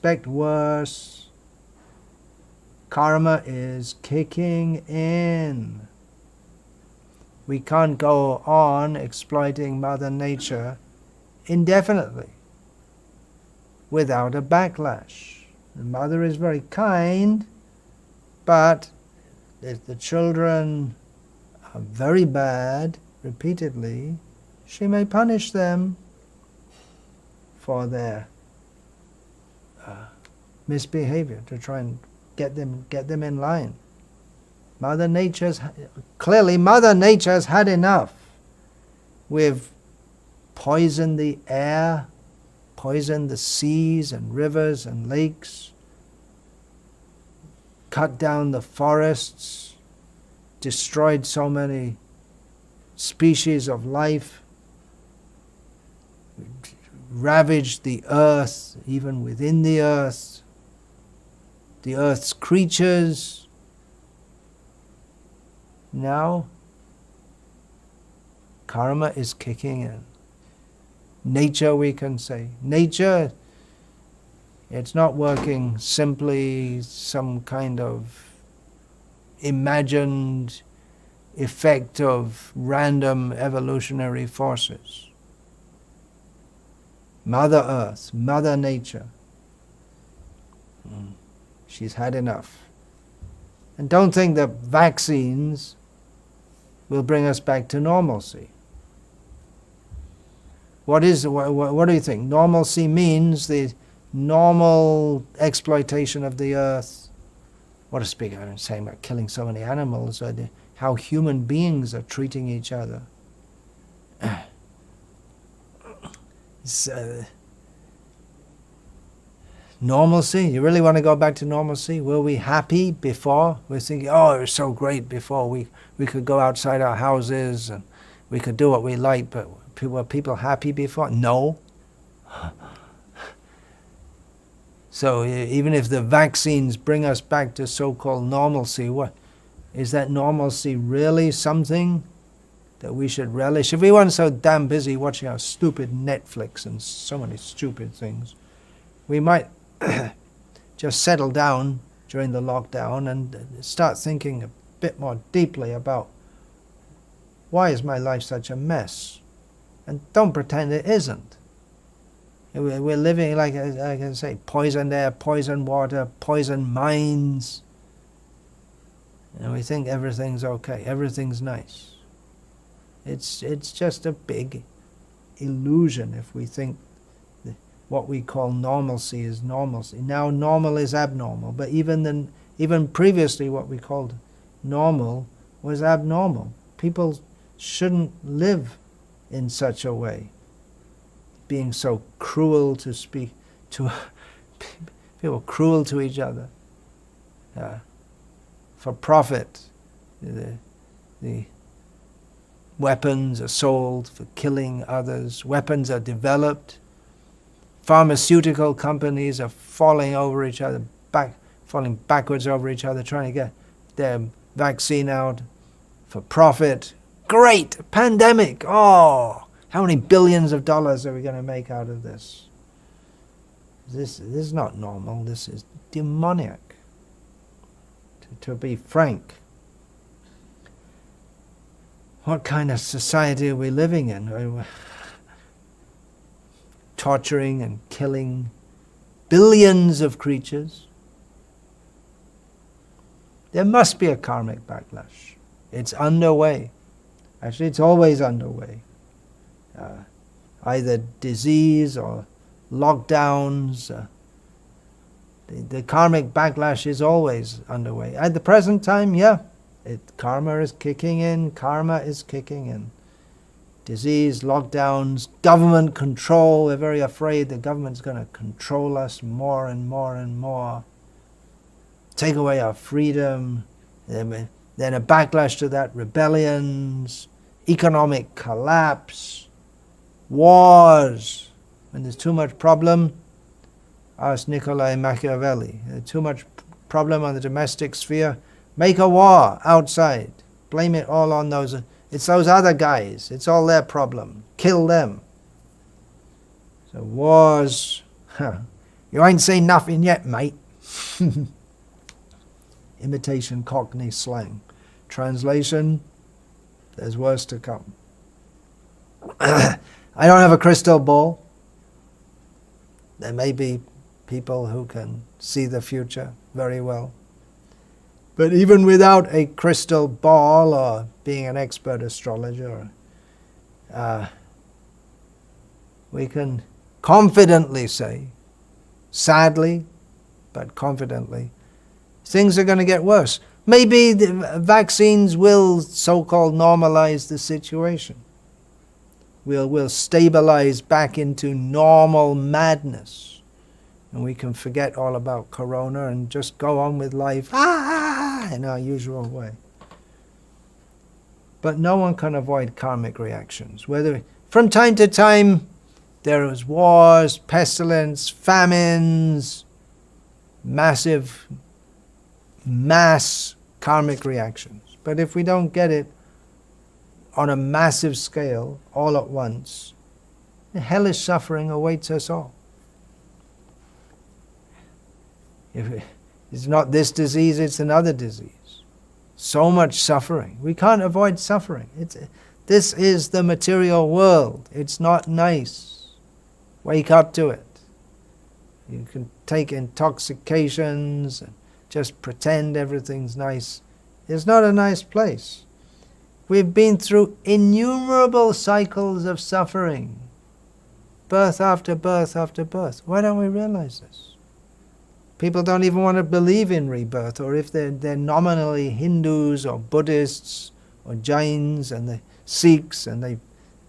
expect worse. Karma is kicking in. We can't go on exploiting Mother Nature indefinitely without a backlash. The mother is very kind, but if the children are very bad repeatedly, she may punish them for their misbehavior, to try and get them in line. Clearly Mother Nature's had enough. We've poisoned the air, poisoned the seas and rivers and lakes, cut down the forests, destroyed so many species of life, ravaged the earth, even within the earth's creatures. Now, karma is kicking in. Nature, we can say. Nature, it's not working simply some kind of imagined effect of random evolutionary forces. Mother Earth, Mother Nature, she's had enough. And don't think that vaccines will bring us back to normalcy. What do you think? Normalcy means the normal exploitation of the earth. What a speaker, I'm saying about killing so many animals, or how human beings are treating each other. Normalcy? You really want to go back to normalcy? Were we happy before? We're thinking, oh, it was so great before. We could go outside our houses and we could do what we like, but were people happy before? No. So even if the vaccines bring us back to so-called normalcy, what is that normalcy really something that we should relish? If we weren't so damn busy watching our stupid Netflix and so many stupid things, we might just settle down during the lockdown and start thinking a bit more deeply about why is my life such a mess? And don't pretend it isn't. We're living, like I can say, poisoned air, poisoned water, poisoned minds. And we think everything's okay, everything's nice. It's just a big illusion if we think what we call normalcy is normalcy. Now normal is abnormal, but even previously what we called normal was abnormal. People shouldn't live in such a way, being so cruel to speak to people, cruel to each other, for profit. The weapons are sold for killing others. Weapons are developed. Pharmaceutical companies are falling over each other, falling backwards over each other, trying to get their vaccine out for profit. Great! Pandemic! Oh! How many billions of dollars are we going to make out of this? This is not normal. This is demoniac, to be frank. What kind of society are we living in? Torturing and killing billions of creatures. There must be a karmic backlash. It's underway. Actually, it's always underway. Either disease or lockdowns. The karmic backlash is always underway. At the present time, yeah, karma is kicking in. Karma is kicking in. Disease, lockdowns, government control. We're very afraid the government's going to control us more and more and more. Take away our freedom. Then a backlash to that, rebellions, economic collapse, wars. When there's too much problem, ask Nikolai Machiavelli. There's too much problem on the domestic sphere, make a war outside. Blame it all on those. It's those other guys. It's all their problem. Kill them. So wars, You ain't seen nothing yet, mate. Imitation Cockney slang. Translation, there's worse to come. I don't have a crystal ball. There may be people who can see the future very well. But even without a crystal ball or being an expert astrologer, we can confidently say, sadly, but confidently, things are going to get worse. Maybe the vaccines will so-called normalize the situation. We'll stabilize back into normal madness. And we can forget all about Corona and just go on with life in our usual way. But no one can avoid karmic reactions. Whether from time to time there is wars, pestilence, famines, mass karmic reactions. But if we don't get it on a massive scale, all at once, hellish suffering awaits us all. If it's not this disease, it's another disease. So much suffering. We can't avoid suffering. This is the material world. It's not nice. Wake up to it. You can take intoxications and just pretend everything's nice. It's not a nice place. We've been through innumerable cycles of suffering. Birth after birth after birth. Why don't we realize this? People don't even want to believe in rebirth, or if they're nominally Hindus or Buddhists or Jains and the Sikhs, and they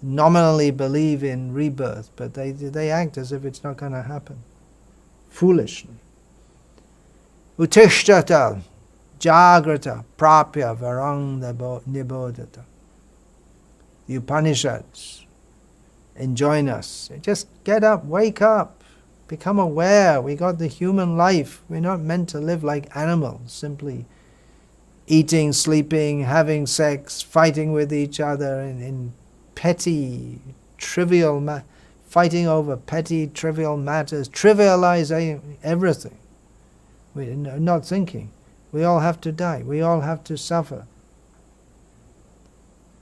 nominally believe in rebirth, but they act as if it's not going to happen. Foolishly. Utishtata, jagrata, prapya, varang nibodhata. The Upanishads enjoin us. Just get up, wake up. Become aware. We got the human life. We're not meant to live like animals, simply eating, sleeping, having sex, fighting with each other in petty, trivial, fighting over petty, trivial matters, trivializing everything. We're not thinking. We all have to die. We all have to suffer.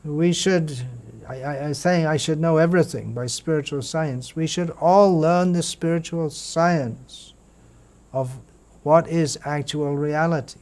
We should... I'm saying I should know everything by spiritual science. We should all learn the spiritual science of what is actual reality.